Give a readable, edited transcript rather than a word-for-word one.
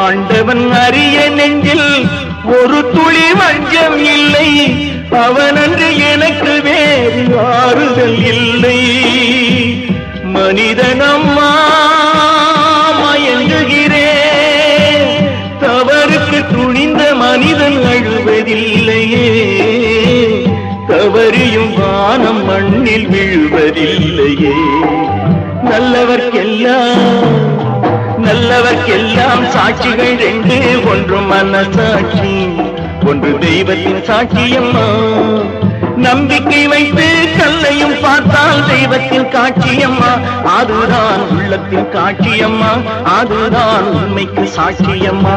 ஆண்டவன் அறிய நெஞ்சில் ஒரு துளி வஞ்சம் இல்லை, அவனன்று எனக்கு வேறு ஆறுதல் இல்லை. மனிதனம்மா மயங்குகிறேன், தவறுக்கு துணிந்த மனிதன் அழுவதில்லையே, தவறியும் வானம் மண்ணில் விழுவதில்லையே. நல்லவர்க்கெல்லாம் சாட்சிகள் ரெண்டு, ஒன்று மனசாட்சி, ஒன்று தெய்வத்தின் சாட்சியம்மா. நம்பிக்கை வைத்து கல்லையும் பார்த்தால் தெய்வத்தின் காட்சியம்மா, அதுதான் உள்ளத்தின் காட்சியம்மா, அதுதான் உண்மைக்கு சாட்சியம்மா.